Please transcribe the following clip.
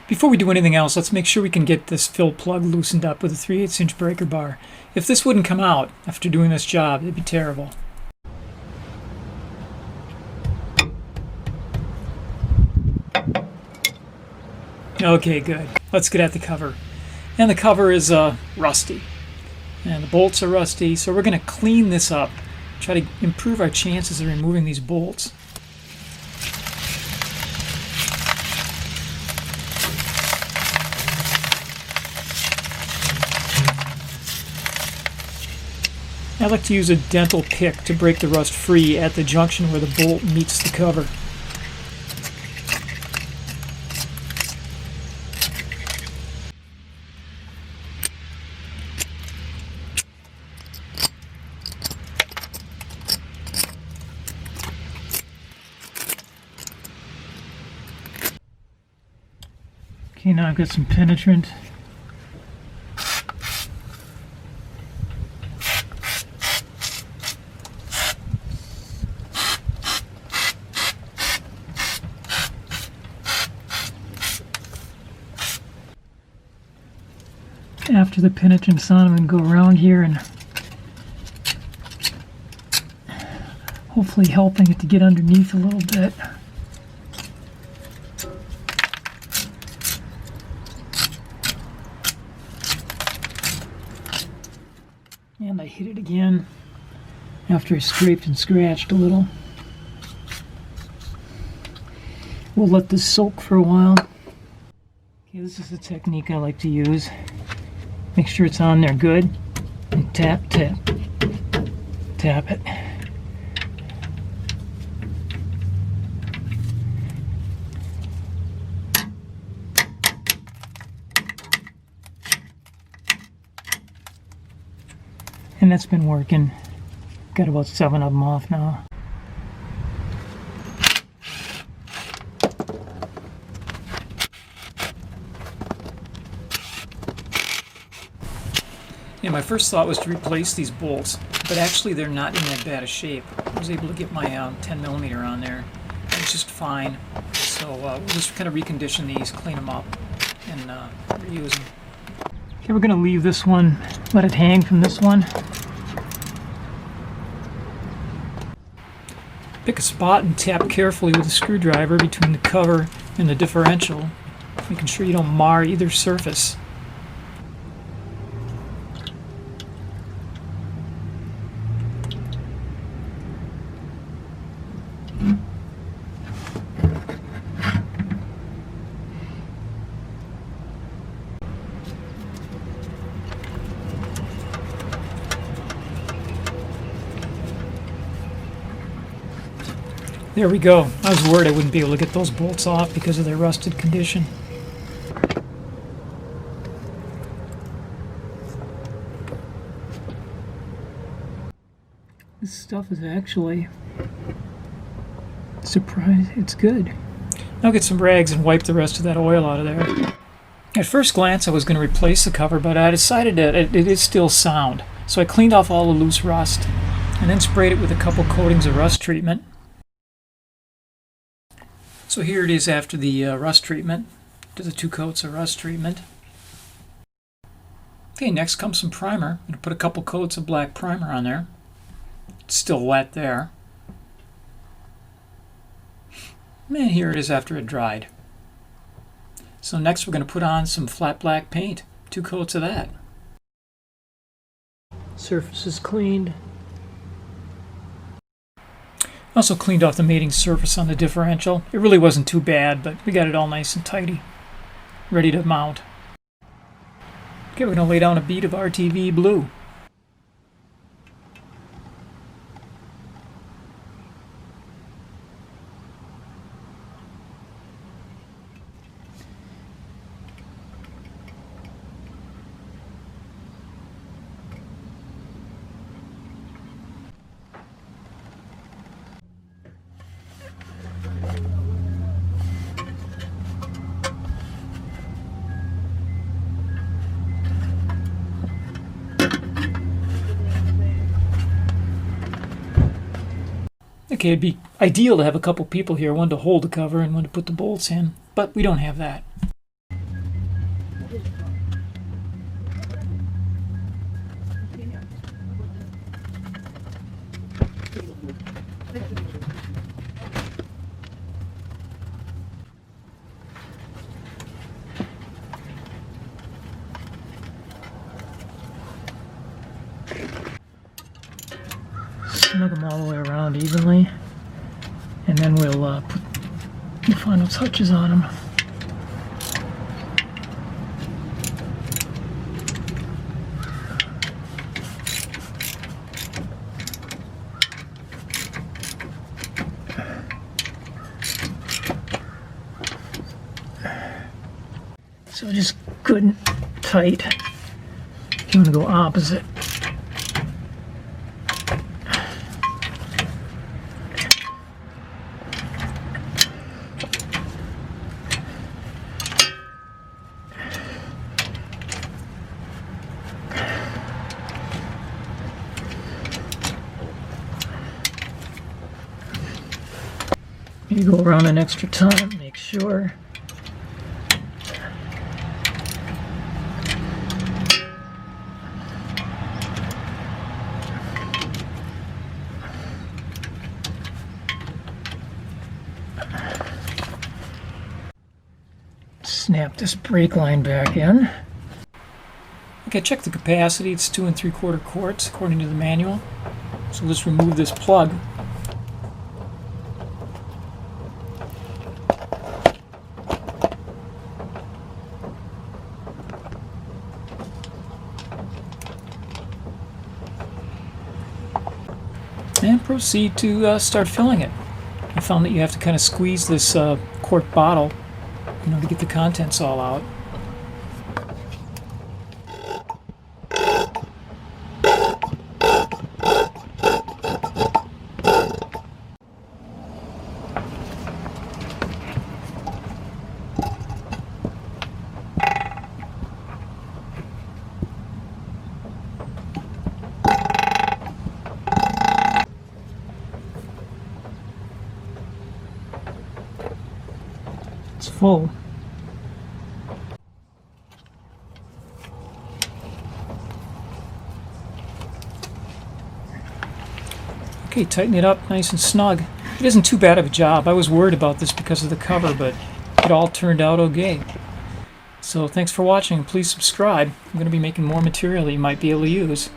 Before we do anything else, let's make sure we can get this fill plug loosened up with a 3/8" breaker bar. If this wouldn't come out after doing this job, it'd be terrible. Okay, good. Let's get at the cover. And the cover is rusty. And the bolts are rusty, so we're going to clean this up. Try to improve our chances of removing these bolts. I like to use a dental pick to break the rust free at the junction where the bolt meets the cover. Okay, now I've got some penetrant. After the penetrant's on, I'm going to go around here and hopefully helping it to get underneath a little bit. And I hit it again after I scraped and scratched a little. We'll let this soak for a while. Okay, this is the technique I like to use. Make sure it's on there good, and tap, tap, tap it. And that's been working. Got about 7 of them off now. Yeah, my first thought was to replace these bolts, but actually they're not in that bad a shape. I was able to get my 10mm on there. It's just fine. So we'll just kind of recondition these, clean them up, and reuse them. Okay, we're going to leave this one, let it hang from this one. Pick a spot and tap carefully with a screwdriver between the cover and the differential, making sure you don't mar either surface. There we go. I was worried I wouldn't be able to get those bolts off because of their rusted condition. This stuff is actually surprising. It's good. Now get some rags and wipe the rest of that oil out of there. At first glance I was going to replace the cover, but I decided that it is still sound. So I cleaned off all the loose rust and then sprayed it with a couple coatings of rust treatment. So here it is after the rust treatment. Did the 2 coats of rust treatment. Okay, next comes some primer. I'm going to put a couple coats of black primer on there. It's still wet there. And here it is after it dried. So next we're going to put on some flat black paint. 2 coats of that. Surface is cleaned. Also cleaned off the mating surface on the differential. It really wasn't too bad, but we got it all nice and tidy. Ready to mount. Okay, we're going to lay down a bead of RTV blue. Okay, it'd be ideal to have a couple people here, one to hold the cover and one to put the bolts in, but we don't have that. snug them all the way around evenly, and then we'll put the final touches on them. So just good and tight. You want to go opposite. You go around an extra time, make sure. Snap this brake line back in. Okay, check the capacity. It's 2 3/4 quarts according to the manual. So let's remove this plug. And proceed to start filling it. I found that you have to kind of squeeze this quart bottle, to get the contents all out. It's full. Okay, tighten it up nice and snug. It isn't too bad of a job. I was worried about this because of the cover, but it all turned out okay. So thanks for watching. Please subscribe. I'm going to be making more material you might be able to use.